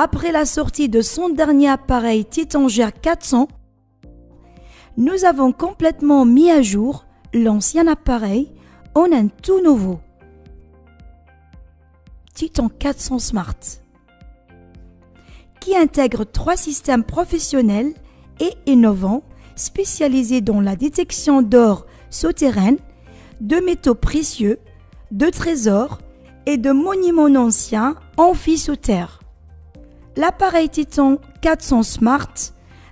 Après la sortie de son dernier appareil Titanger 400, nous avons complètement mis à jour l'ancien appareil en un tout nouveau Titan 400 Smart, qui intègre 3 systèmes professionnels et innovants spécialisés dans la détection d'or souterraine, de métaux précieux, de trésors et de monuments anciens enfouis sous terre. L'appareil Titan 400 Smart,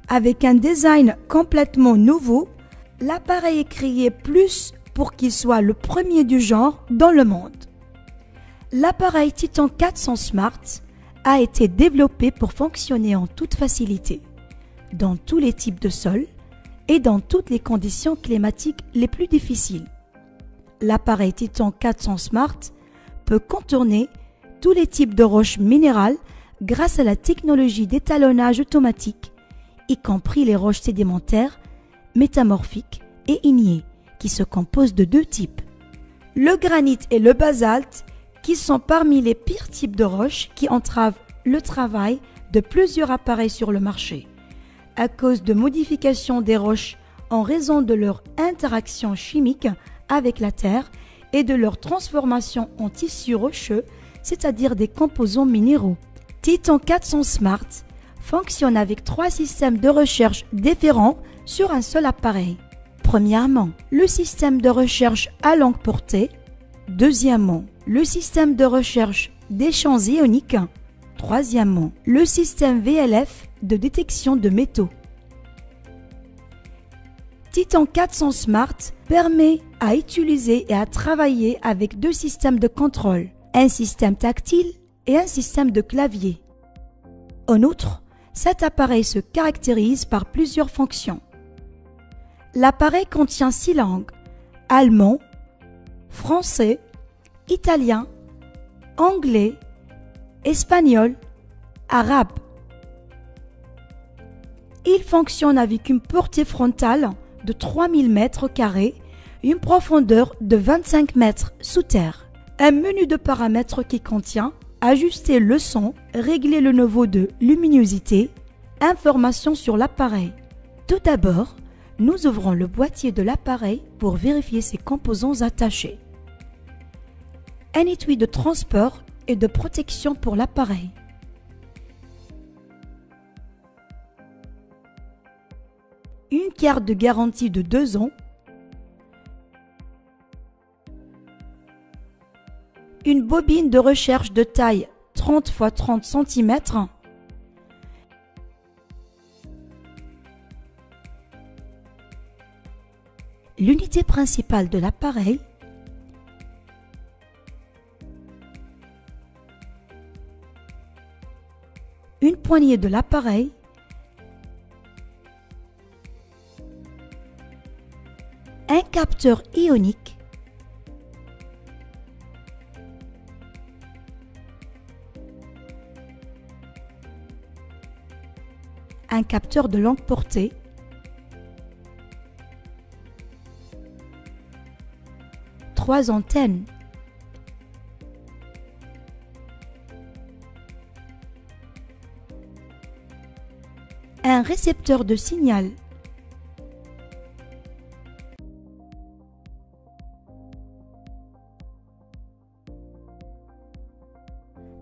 avec un design complètement nouveau, l'appareil est créé plus pour qu'il soit le premier du genre dans le monde. L'appareil Titan 400 Smart a été développé pour fonctionner en toute facilité, dans tous les types de sols et dans toutes les conditions climatiques les plus difficiles. L'appareil Titan 400 Smart peut contourner tous les types de roches minérales grâce à la technologie d'étalonnage automatique, y compris les roches sédimentaires, métamorphiques et ignées, qui se composent de 2 types. Le granit et le basalte, qui sont parmi les pires types de roches qui entravent le travail de plusieurs appareils sur le marché, à cause de modifications des roches en raison de leur interaction chimique avec la terre et de leur transformation en tissus rocheux, c'est-à-dire des composants minéraux. Titan 400 Smart fonctionne avec 3 systèmes de recherche différents sur un seul appareil. Premièrement, le système de recherche à longue portée. Deuxièmement, le système de recherche des champs ioniques. Troisièmement, le système VLF de détection de métaux. Titan 400 Smart permet à utiliser et à travailler avec 2 systèmes de contrôle, un système tactile et un système de clavier. En outre, cet appareil se caractérise par plusieurs fonctions. L'appareil contient 6 langues: allemand, français, italien, anglais, espagnol, arabe. Il fonctionne avec une portée frontale de 3000 m², une profondeur de 25 mètres sous terre, un menu de paramètres qui contient ajuster le son, régler le niveau de luminosité, informations sur l'appareil. Tout d'abord, nous ouvrons le boîtier de l'appareil pour vérifier ses composants attachés. Un étui de transport et de protection pour l'appareil. Une carte de garantie de 2 ans. Une bobine de recherche de taille 30 x 30 cm. L'unité principale de l'appareil. Une poignée de l'appareil. Un capteur ionique. Un capteur de longue portée. Trois antennes. Un récepteur de signal.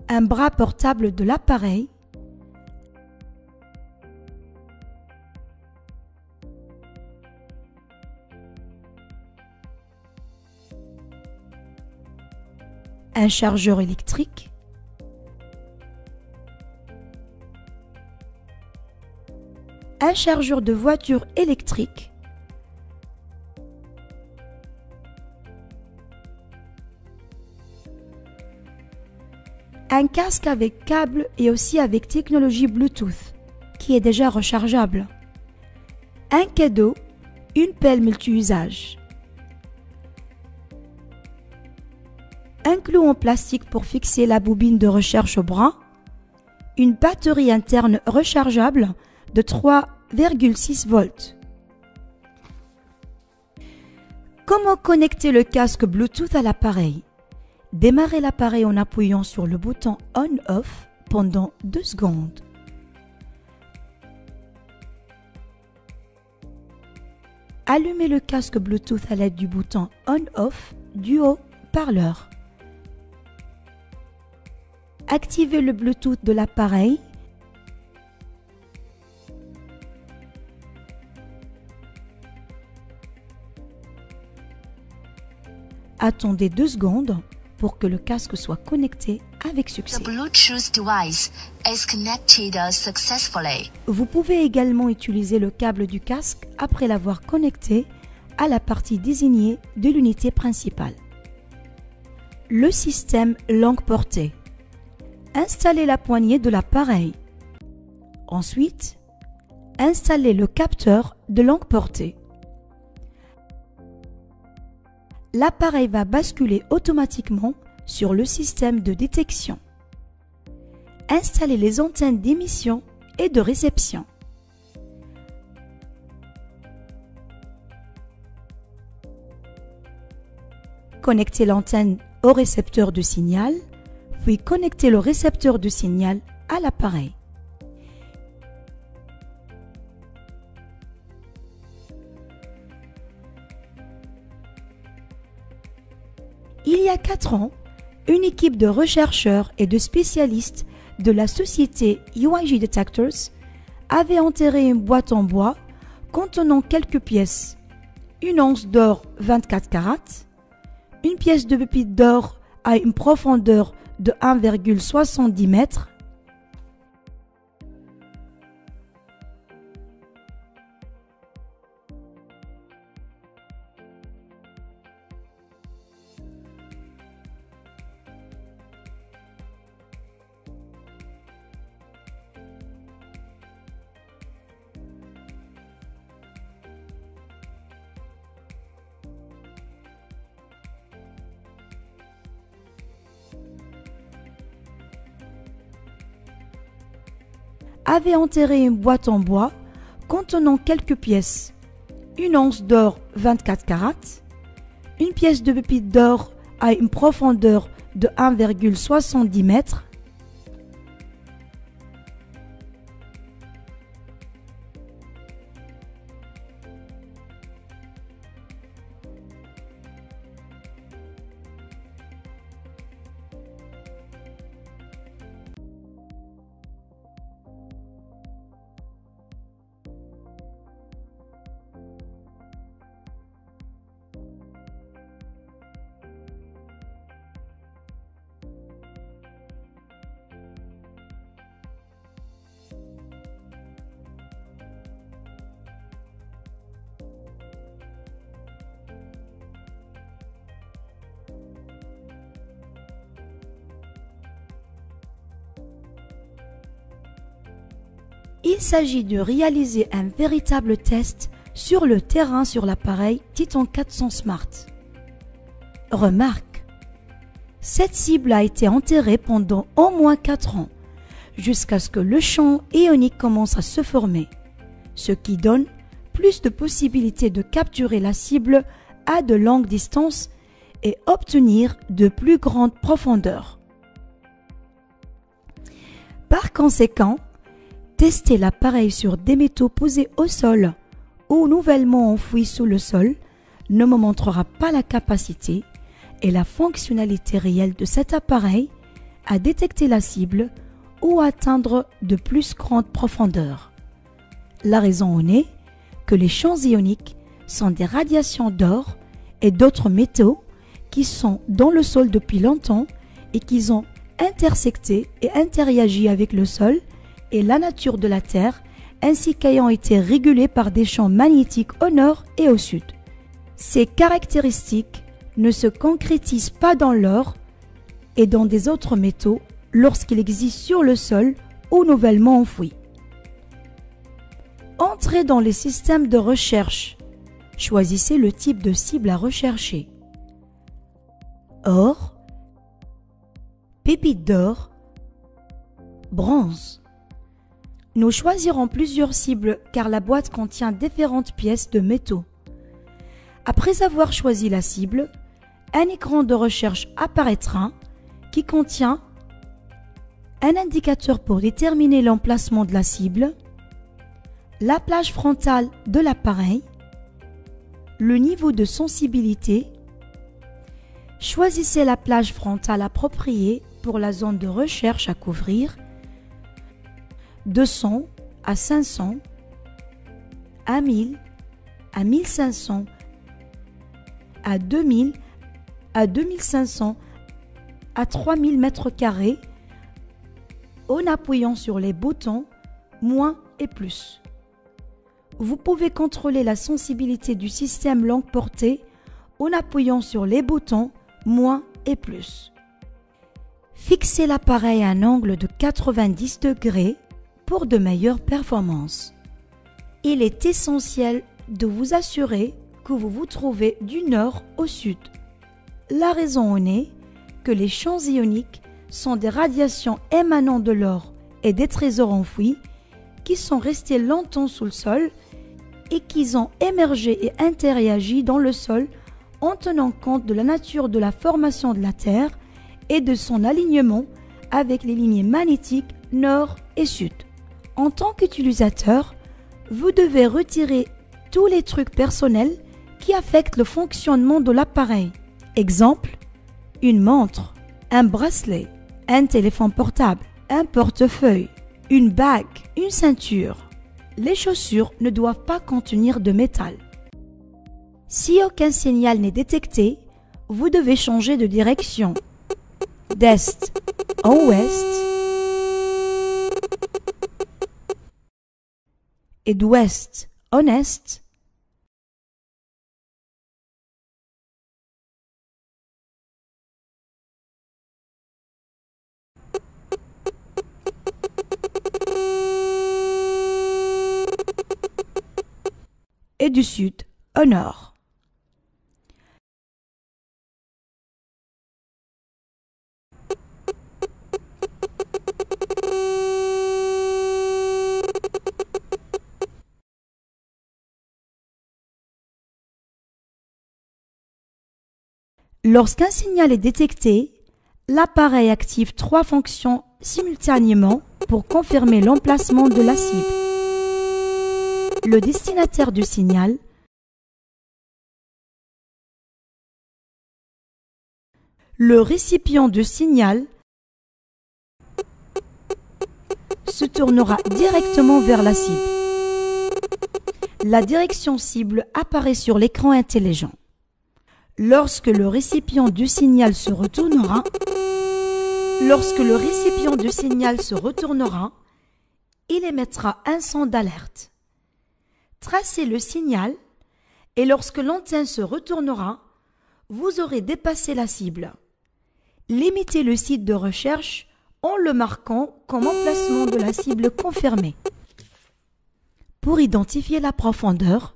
Un bras portable de l'appareil. Un chargeur électrique. Un chargeur de voiture électrique. Un casque avec câble et aussi avec technologie Bluetooth, qui est déjà rechargeable. Un cadeau, une pelle multi-usage. Un clou en plastique pour fixer la bobine de recherche au bras. Une batterie interne rechargeable de 3,6 volts. Comment connecter le casque Bluetooth à l'appareil? Démarrez l'appareil en appuyant sur le bouton On/Off pendant 2 secondes. Allumez le casque Bluetooth à l'aide du bouton On/Off du haut-parleur. Activez le Bluetooth de l'appareil. Attendez 2 secondes pour que le casque soit connecté avec succès. The Bluetooth device is connected successfully. Vous pouvez également utiliser le câble du casque après l'avoir connecté à la partie désignée de l'unité principale. Le système langue portée. Installez la poignée de l'appareil. Ensuite, installez le capteur de langue portée. L'appareil va basculer automatiquement sur le système de détection. Installez les antennes d'émission et de réception. Connectez l'antenne au récepteur de signal, puis connectez le récepteur de signal à l'appareil. Il y a 4 ans, une équipe de chercheurs et de spécialistes de la société UIG Detectors avait enterré une boîte en bois contenant quelques pièces. Une once d'or 24 carats, une pièce de pépite d'or à une profondeur de 1,70 m, avait enterré une boîte en bois contenant quelques pièces. Une once d'or 24 carats, une pièce de pépite d'or à une profondeur de 1,70 m, Il s'agit de réaliser un véritable test sur le terrain sur l'appareil Titan 400 Smart. Remarque, cette cible a été enterrée pendant au moins 4 ans, jusqu'à ce que le champ ionique commence à se former, ce qui donne plus de possibilités de capturer la cible à de longues distances et obtenir de plus grandes profondeurs. Par conséquent, tester l'appareil sur des métaux posés au sol ou nouvellement enfouis sous le sol ne me montrera pas la capacité et la fonctionnalité réelle de cet appareil à détecter la cible ou à atteindre de plus grandes profondeurs. La raison en est que les champs ioniques sont des radiations d'or et d'autres métaux qui sont dans le sol depuis longtemps et qui ont intersecté et interagi avec le sol et la nature de la Terre, ainsi qu'ayant été régulés par des champs magnétiques au nord et au sud. Ces caractéristiques ne se concrétisent pas dans l'or et dans des autres métaux lorsqu'il existe sur le sol ou nouvellement enfouis. Entrez dans les systèmes de recherche. Choisissez le type de cible à rechercher. Or, pépite d'or, bronze. Nous choisirons plusieurs cibles car la boîte contient différentes pièces de métaux. Après avoir choisi la cible, un écran de recherche apparaîtra qui contient un indicateur pour déterminer l'emplacement de la cible, la plage frontale de l'appareil, le niveau de sensibilité. Choisissez la plage frontale appropriée pour la zone de recherche à couvrir, 200 à 500, à 1000, à 1500, à 2000, à 2500, à 3000 mètres carrés, en appuyant sur les boutons moins et plus. Vous pouvez contrôler la sensibilité du système longue portée en appuyant sur les boutons moins et plus. Fixez l'appareil à un angle de 90 degrés pour de meilleures performances. Il est essentiel de vous assurer que vous vous trouvez du nord au sud. La raison en est que les champs ioniques sont des radiations émanant de l'or et des trésors enfouis qui sont restés longtemps sous le sol et qui ont émergé et interagi dans le sol en tenant compte de la nature de la formation de la Terre et de son alignement avec les lignées magnétiques nord et sud. En tant qu'utilisateur, vous devez retirer tous les trucs personnels qui affectent le fonctionnement de l'appareil. Exemple, une montre, un bracelet, un téléphone portable, un portefeuille, une bague, une ceinture. Les chaussures ne doivent pas contenir de métal. Si aucun signal n'est détecté, vous devez changer de direction. D'est en ouest et d'ouest en est. Et du sud au nord. Lorsqu'un signal est détecté, l'appareil active 3 fonctions simultanément pour confirmer l'emplacement de la cible. Le destinataire du signal, le récipient du signal se tournera directement vers la cible. La direction cible apparaît sur l'écran intelligent. Lorsque le récipient du signal se retournera, il émettra un son d'alerte. Tracez le signal et lorsque l'antenne se retournera, vous aurez dépassé la cible. Limitez le site de recherche en le marquant comme emplacement de la cible confirmé. Pour identifier la profondeur,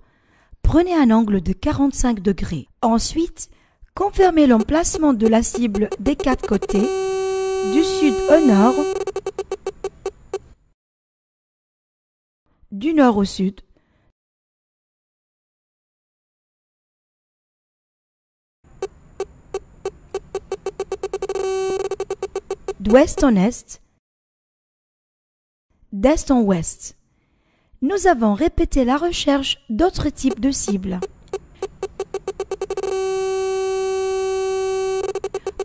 prenez un angle de 45 degrés. Ensuite, confirmez l'emplacement de la cible des 4 côtés, du sud au nord, du nord au sud, d'ouest en est, d'est en ouest. Nous avons répété la recherche d'autres types de cibles.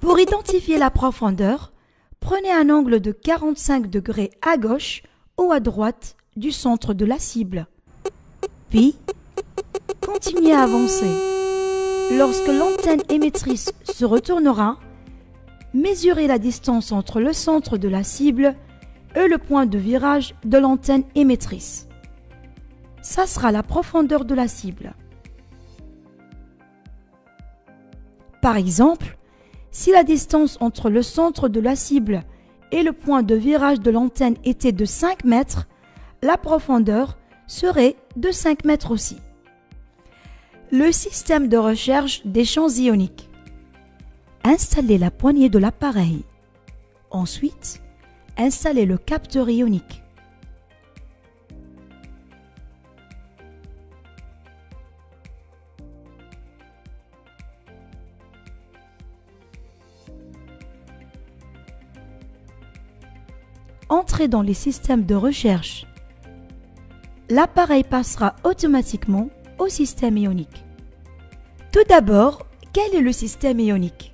Pour identifier la profondeur, prenez un angle de 45 degrés à gauche ou à droite du centre de la cible. Puis, continuez à avancer. Lorsque l'antenne émettrice se retournera, mesurez la distance entre le centre de la cible et le point de virage de l'antenne émettrice. Ça sera la profondeur de la cible. Par exemple, si la distance entre le centre de la cible et le point de virage de l'antenne était de 5 mètres, la profondeur serait de 5 mètres aussi. Le système de recherche des champs ioniques. Installez la poignée de l'appareil. Ensuite, installez le capteur ionique. Entrez dans les systèmes de recherche. L'appareil passera automatiquement au système ionique. Tout d'abord, quel est le système ionique?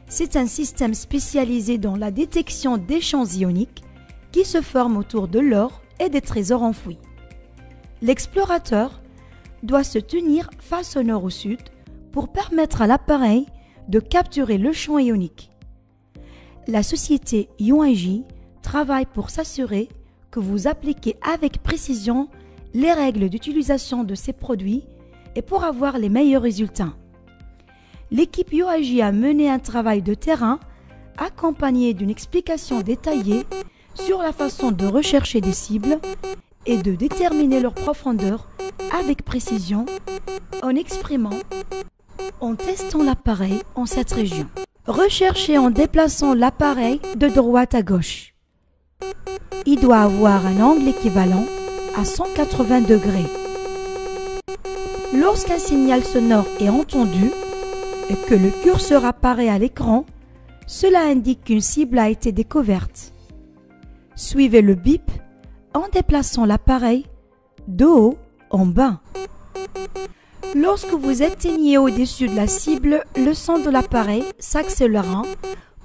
C'est un système spécialisé dans la détection des champs ioniques qui se forment autour de l'or et des trésors enfouis. L'explorateur doit se tenir face au nord ou au sud pour permettre à l'appareil de capturer le champ ionique. La société Yuanji travaille pour s'assurer que vous appliquez avec précision les règles d'utilisation de ces produits et pour avoir les meilleurs résultats. L'équipe Yuanji a mené un travail de terrain accompagné d'une explication détaillée sur la façon de rechercher des cibles et de déterminer leur profondeur avec précision en testant l'appareil en cette région. Recherchez en déplaçant l'appareil de droite à gauche. Il doit avoir un angle équivalent à 180 degrés. Lorsqu'un signal sonore est entendu et que le curseur apparaît à l'écran, cela indique qu'une cible a été découverte. Suivez le bip en déplaçant l'appareil de haut en bas. Lorsque vous atteignez au-dessus de la cible, le son de l'appareil s'accélérera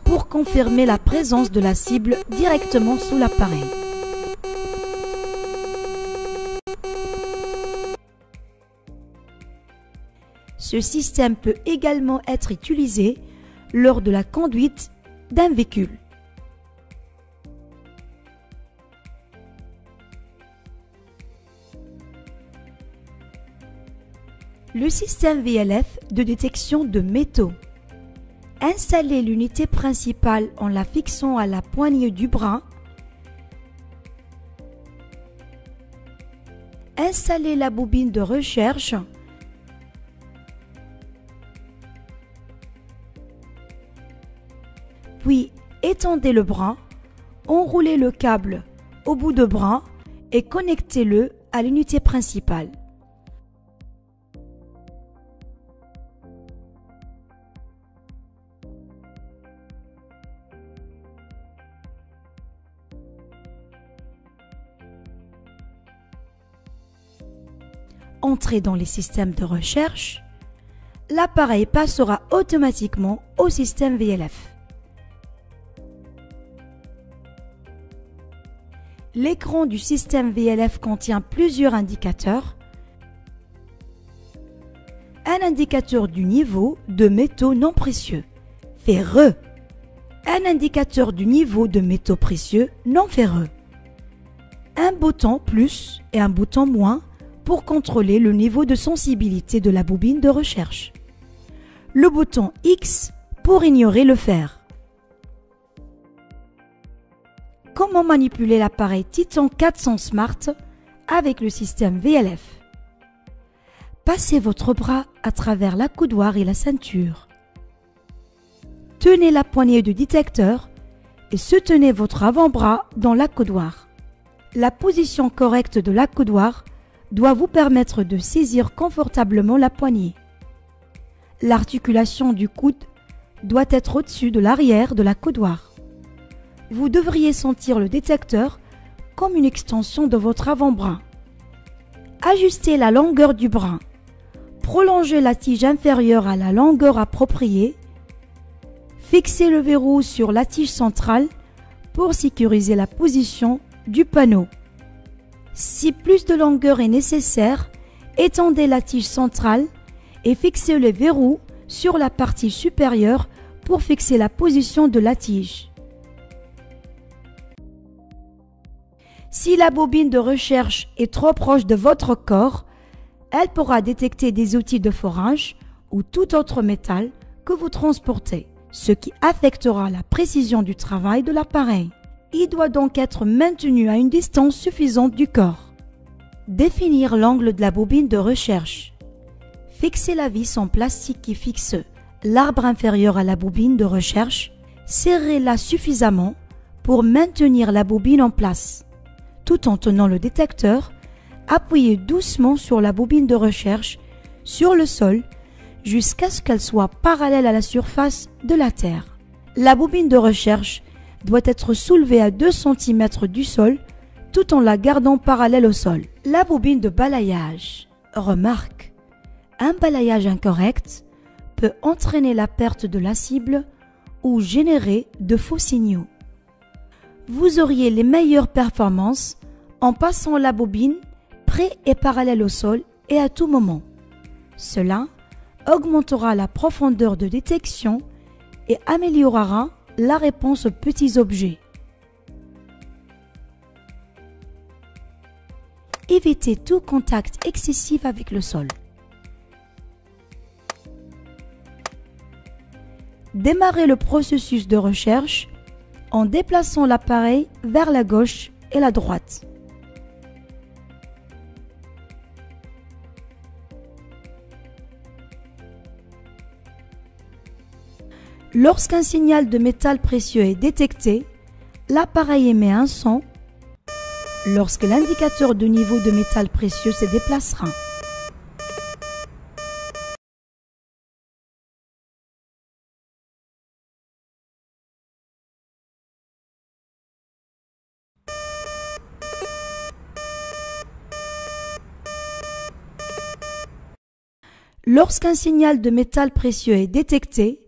pour confirmer la présence de la cible directement sous l'appareil. Ce système peut également être utilisé lors de la conduite d'un véhicule. Le système VLF de détection de métaux. Installez l'unité principale en la fixant à la poignée du bras. Installez la bobine de recherche. Puis, étendez le bras, enroulez le câble au bout de bras et connectez-le à l'unité principale. Entrez dans les systèmes de recherche. L'appareil passera automatiquement au système VLF. L'écran du système VLF contient plusieurs indicateurs. Un indicateur du niveau de métaux non précieux, ferreux. Un indicateur du niveau de métaux précieux non ferreux. Un bouton plus et un bouton moins pour contrôler le niveau de sensibilité de la bobine de recherche. Le bouton X pour ignorer le fer. Comment manipuler l'appareil Titan 400 Smart avec le système VLF? Passez votre bras à travers l'accoudoir et la ceinture. Tenez la poignée du détecteur et soutenez votre avant-bras dans l'accoudoir. La position correcte de l'accoudoir doit vous permettre de saisir confortablement la poignée. L'articulation du coude doit être au-dessus de l'arrière de l'accoudoir. Vous devriez sentir le détecteur comme une extension de votre avant-bras. Ajustez la longueur du bras. Prolongez la tige inférieure à la longueur appropriée. Fixez le verrou sur la tige centrale pour sécuriser la position du panneau. Si plus de longueur est nécessaire, étendez la tige centrale et fixez le verrou sur la partie supérieure pour fixer la position de la tige. Si la bobine de recherche est trop proche de votre corps, elle pourra détecter des outils de forage ou tout autre métal que vous transportez, ce qui affectera la précision du travail de l'appareil. Il doit donc être maintenu à une distance suffisante du corps. Définir l'angle de la bobine de recherche. Fixez la vis en plastique qui fixe l'arbre inférieur à la bobine de recherche. Serrez-la suffisamment pour maintenir la bobine en place. Tout en tenant le détecteur, appuyez doucement sur la bobine de recherche sur le sol jusqu'à ce qu'elle soit parallèle à la surface de la Terre. La bobine de recherche doit être soulevée à 2 cm du sol tout en la gardant parallèle au sol. La bobine de balayage. Remarque, un balayage incorrect peut entraîner la perte de la cible ou générer de faux signaux. Vous auriez les meilleures performances en passant la bobine près et parallèle au sol et à tout moment. Cela augmentera la profondeur de détection et améliorera la réponse aux petits objets. Évitez tout contact excessif avec le sol. Démarrez le processus de recherche en déplaçant l'appareil vers la gauche et la droite. Lorsqu'un signal de métal précieux est détecté, l'appareil émet un son lorsque l'indicateur de niveau de métal précieux se déplacera. Lorsqu'un signal de métal précieux est détecté,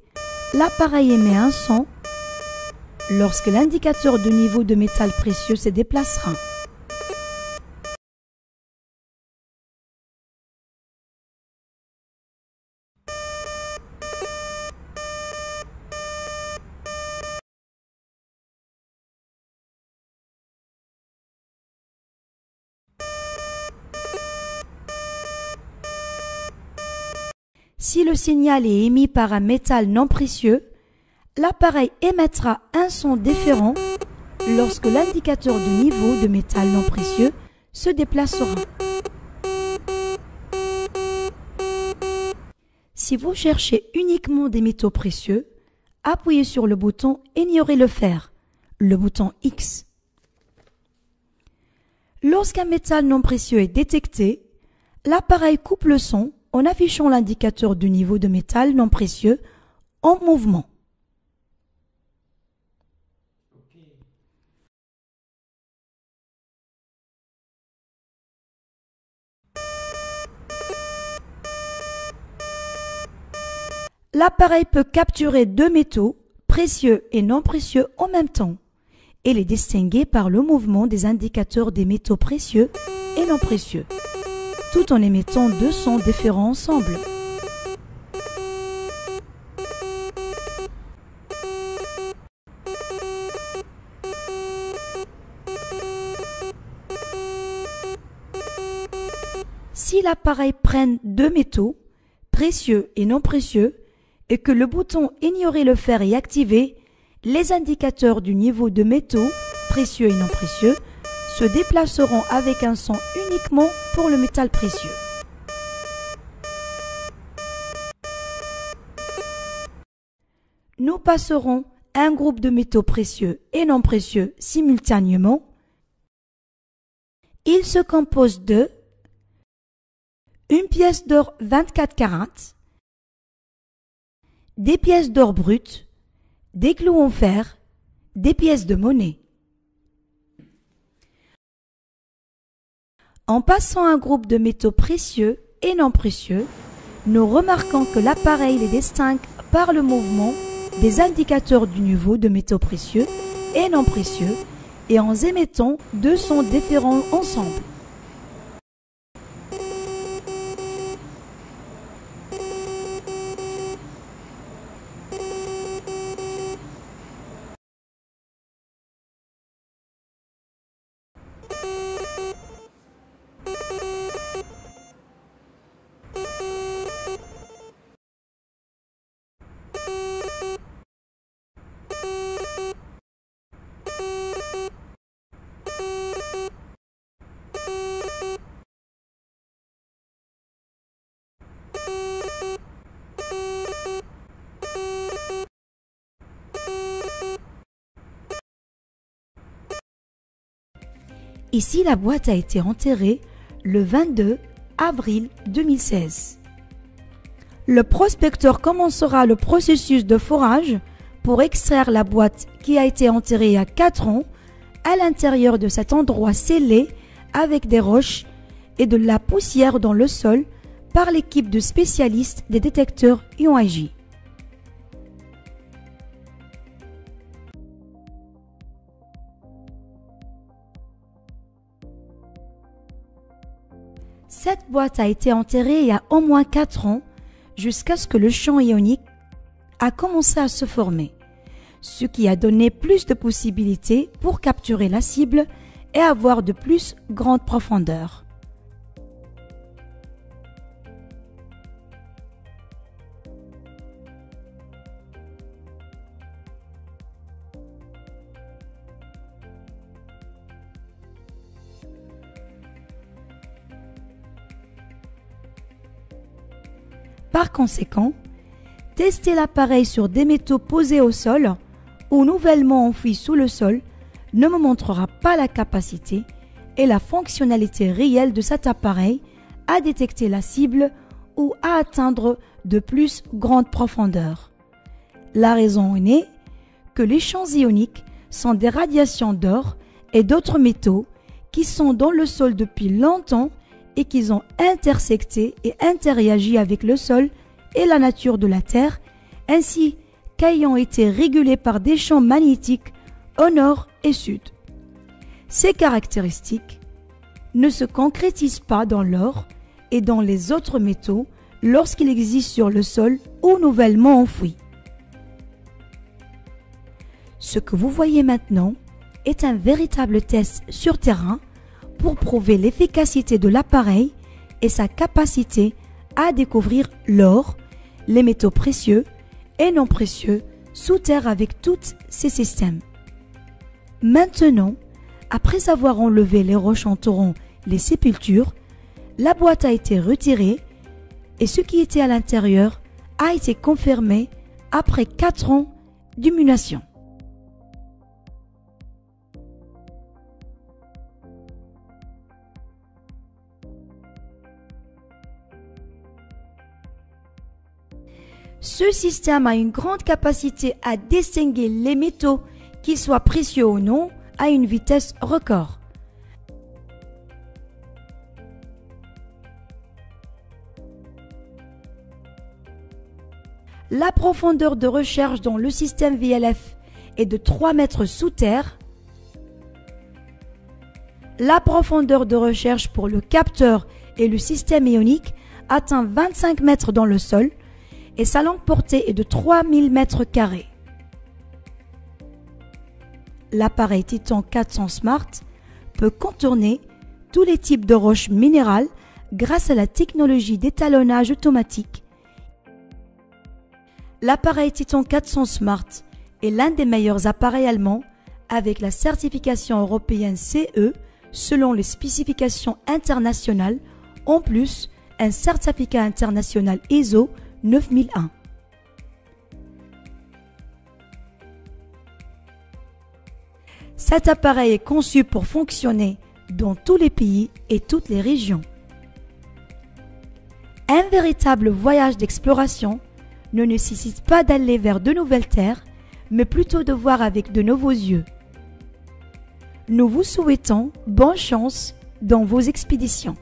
l'appareil émet un son lorsque l'indicateur de niveau de métal précieux se déplacera. Si le signal est émis par un métal non précieux, l'appareil émettra un son différent lorsque l'indicateur de niveau de métal non précieux se déplacera. Si vous cherchez uniquement des métaux précieux, appuyez sur le bouton « Ignorer le fer », le bouton X. Lorsqu'un métal non précieux est détecté, l'appareil coupe le son en affichant l'indicateur du niveau de métal non précieux en mouvement. L'appareil peut capturer 2 métaux, précieux et non précieux en même temps, et les distinguer par le mouvement des indicateurs des métaux précieux et non précieux, tout en émettant 2 sons différents ensemble. Si l'appareil prenne 2 métaux, précieux et non précieux, et que le bouton « Ignorer le fer » est activé, les indicateurs du niveau de métaux, précieux et non précieux, se déplaceront avec un son uniquement pour le métal précieux. Nous passerons un groupe de métaux précieux et non précieux simultanément. Il se compose de une pièce d'or 24 carats, des pièces d'or brutes, des clous en fer, des pièces de monnaie. En passant un groupe de métaux précieux et non précieux, nous remarquons que l'appareil les distingue par le mouvement des indicateurs du niveau de métaux précieux et non précieux et en émettant 2 sons différents ensemble. Ici, la boîte a été enterrée le 22 avril 2016. Le prospecteur commencera le processus de forage pour extraire la boîte qui a été enterrée il y a 4 ans à l'intérieur de cet endroit scellé avec des roches et de la poussière dans le sol par l'équipe de spécialistes des détecteurs UAG. Cette boîte a été enterrée il y a au moins 4 ans jusqu'à ce que le champ ionique a commencé à se former, ce qui a donné plus de possibilités pour capturer la cible et avoir de plus grandes profondeurs. Par conséquent, tester l'appareil sur des métaux posés au sol ou nouvellement enfouis sous le sol ne me montrera pas la capacité et la fonctionnalité réelle de cet appareil à détecter la cible ou à atteindre de plus grandes profondeurs. La raison en est que les champs ioniques sont des radiations d'or et d'autres métaux qui sont dans le sol depuis longtemps et qu'ils ont intersecté et interagi avec le sol et la nature de la Terre, ainsi qu'ayant été régulés par des champs magnétiques au nord et sud. Ces caractéristiques ne se concrétisent pas dans l'or et dans les autres métaux lorsqu'ils existent sur le sol ou nouvellement enfouis. Ce que vous voyez maintenant est un véritable test sur terrain pour prouver l'efficacité de l'appareil et sa capacité à découvrir l'or, les métaux précieux et non précieux sous terre avec tous ces systèmes. Maintenant, après avoir enlevé les roches entourant les sépultures, la boîte a été retirée et ce qui était à l'intérieur a été confirmé après 4 ans d'émulation. Ce système a une grande capacité à distinguer les métaux, qu'ils soient précieux ou non, à une vitesse record. La profondeur de recherche dans le système VLF est de 3 mètres sous terre. La profondeur de recherche pour le capteur et le système ionique atteint 25 mètres dans le sol et sa longue portée est de 3000 mètres carrés. L'appareil Titan 400 Smart peut contourner tous les types de roches minérales grâce à la technologie d'étalonnage automatique. L'appareil Titan 400 Smart est l'un des meilleurs appareils allemands avec la certification européenne CE selon les spécifications internationales, en plus un certificat international ISO 9001. Cet appareil est conçu pour fonctionner dans tous les pays et toutes les régions. Un véritable voyage d'exploration ne nécessite pas d'aller vers de nouvelles terres, mais plutôt de voir avec de nouveaux yeux. Nous vous souhaitons bonne chance dans vos expéditions.